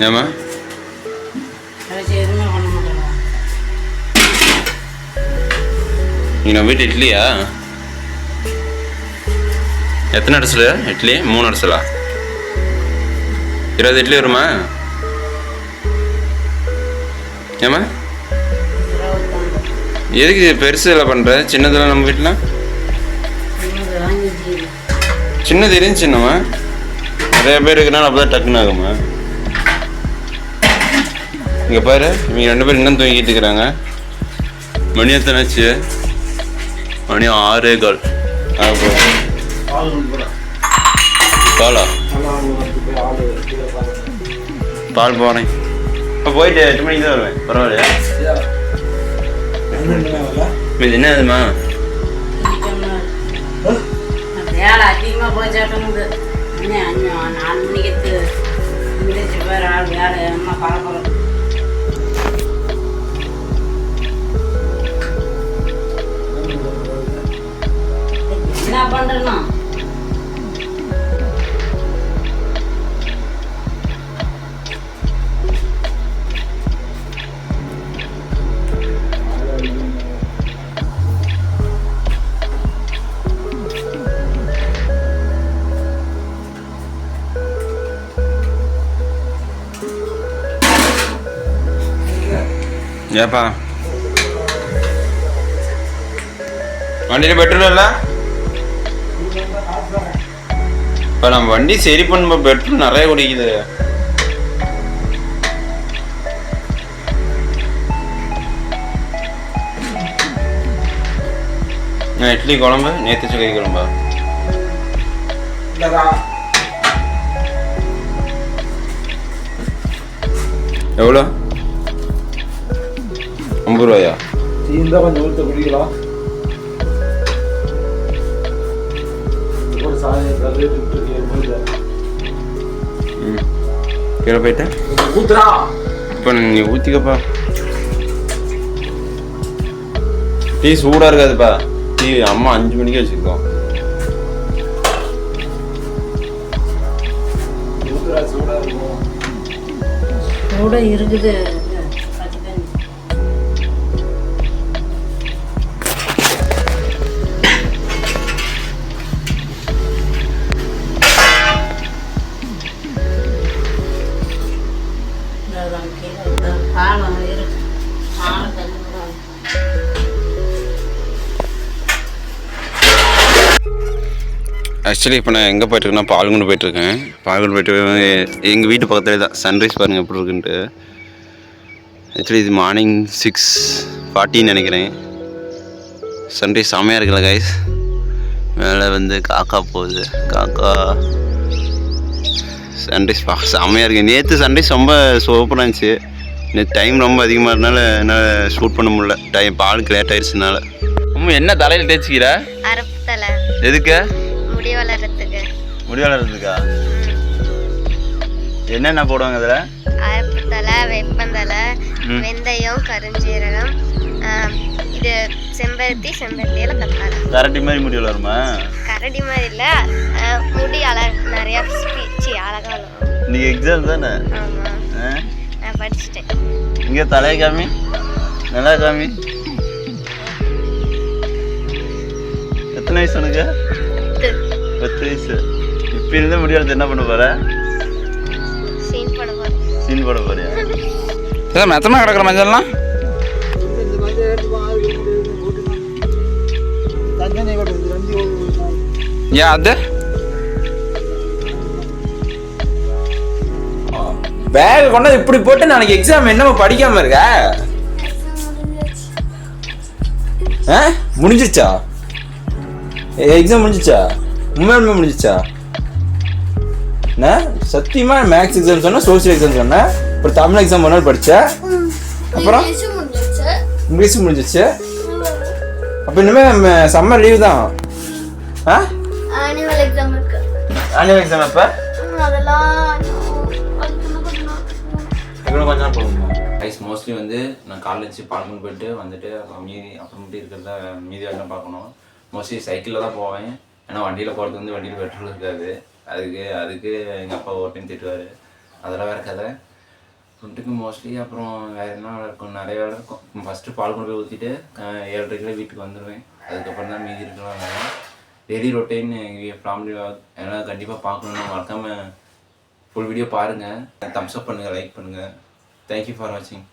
ஏமா நீ நம்ம வீட்டு இட்லியா? எத்தனை அரிசல் இட்லி? 3 அரிசலா? 20 இட்லி வருமா? ஏமா எதுக்கு பெருசு இல்லை பண்ணுற? சின்னதெல்லாம் நம்ம வீட்டில் சின்னது இருந்துச்சுன்னம்மா. நிறைய பேர் இருக்கிறனால அப்போ தான் டக்குன்னு ஆகுமா. இங்கே பாரு, இவங்க 2 பேர் இன்னும் தூங்கிட்டு இருக்கிறாங்க. மணி எத்தனாச்சு? மணி 6:15. பாலா பால் போனேன். இப்போ போயிட்டு 8 மணிக்கு தான் வருவேன். பரவாயில்லையா? இது என்ன அதுமா? வேலை அதிகமாக போச்சாட்டமுது. 4 மணிக்கு முடிச்சு பேர் ஆள் வேலை என்ன பரப்பரம். என்ன பண்ணுறேன்னா ஏப்பா வண்டியில் பெட்ரோல் இல்லை? இப்போ நம்ம வண்டி சரி பண்ணும்போது பெட்ரோல் நிறைய குடிக்குது. இட்லி குழம்பு நேற்று கறி குழம்பா? எவ்வளோ? 50 ரூபாயா? கொஞ்சம் ஊற்ற குடிக்கலாம். கீழே போயிட்டேன். ஊத்துறா இப்போ நீ ஊற்றிக்கப்பா. டீ சூடாக இருக்காதுப்பா. டீ அம்மா 5 மணிக்கு வச்சுருக்கோம். கூட இருக்குது. ஆக்சுவலி இப்போ நான் எங்கே போய்ட்டுருக்கேன்னா பால்குண்டு போய்ட்டுருக்கேன். பால்குண்டு போய்ட்டு எங்கள் வீட்டு பக்கத்துலேயே தான். சன்ரைஸ் பாருங்கள் எப்படி இருக்குன்ட்டு. ஆக்சுவலி இது மார்னிங் 6:40 நினைக்கிறேன். சன்ரைஸ் செம்மையாக இருக்குல்ல கைஸ். மேலே வந்து காக்கா போகுது. காக்கா சன்ரைஸ் பார்க்க செம்மையாக இருக்குது. நேற்று சன்ரைஸ் ரொம்ப சூப்பராக இருந்துச்சு. நேற்று டைம் ரொம்ப அதிகமாக இருந்தனால என்னால் ஷூட் பண்ண முடியல. பாலுக்கு லேட் ஆயிடுச்சுனால. என்ன தலையில் தேய்ச்சிக்கிற? அரப்பு தலை. எதுக்கு? முடி வளர்றதுக்கு. முடி வளர்றதுக்கா? என்னென்ன போடுவாங்க அதில்? அரப்பு தலை, வேப்பந்தலை, வெந்தயம், கருஞ்சீரகம், இது செம்பருத்தியில கத்தாழை. கரடி மாதிரி முடி வளருமா? கரடி மாதிரி இல்லை, முடி நிறையா அழகா வளரும். இன்னைக்கு எக்ஸாம் தானே? ஆமாம், நான் படிச்சுட்டேன். இங்கே தலையை காமி, நல்லா காமி. எத்தனை வயசு உனக்கு? 10 வயசு. இப்போ இருந்து முடியாது என்ன பண்ண போற? சீன் போட போறியா? மெத்தமா கிடக்குற மஞ்சள்லாம் ஏன் அது பேக் கொண்டு இப்படி போட்டு நாளைக்கு எக்ஸாம் என்னமா படிக்காம இருக்க? முடிஞ்சிச்சா? எக்ஸாம் முடிஞ்சிச்சா? உண்மையுமே முடிஞ்சிச்சா? என்ன சத்தியமா மேக்ஸ் எக்ஸாம் சொன்ன, சோசியல் எக்ஸாம் சொன்ன, அப்புறம் தமிழ் எக்ஸாம் ஒரு நாள் படிச்ச, அப்புறம் இங்கிலீஷும் முடிஞ்சிச்சு. அப்போ இனிமே சம்மர் லீவ் தான். ஆனுவல் எக்ஸாம் இருக்கு. ஆனுவல் எக்ஸாம் எப்போ? அதெல்லாம் இன்னும் கொஞ்ச நாள் போகணுமா? ரைஸ் மோஸ்ட்லி வந்து நான் காலேஜ் பால்குண்டு போயிட்டு வந்துட்டு அப்புறம் அப்புறமேட்டு இருக்கிறத மீதி வேலை பார்க்கணும். மோஸ்ட்லி சைக்கிளில் தான் போவேன். ஏன்னா வண்டியில் போகிறது வந்து வண்டியில் பெட்ரோல் இருக்காது. அதுக்கு எங்கள் அப்பா ஒரு டைம் திட்டுவார். அதெல்லாம் வேறு கதை. ஃபுட்டுக்கு மோஸ்ட்லி அப்புறம் வேறு என்ன வேலை இருக்கும், நிறைய வேலை இருக்கும். ஃபஸ்ட்டு பால் கொண்டு போய் ஊற்றிட்டு 7:30 வீட்டுக்கு வந்துடுவேன். அதுக்கப்புறம் தான் மீதி இருக்கலாம் வேலை. டெய்லி ரொட்டீன் எங்கள் ஃபேமிலி எல்லாம் கண்டிப்பாக பார்க்கணுன்னு மறக்காமல் ஃபுல் வீடியோ பாருங்கள். தம்ஸ் அப் பண்ணுங்கள், லைக் பண்ணுங்கள். தேங்க்யூ ஃபார் வாட்சிங்.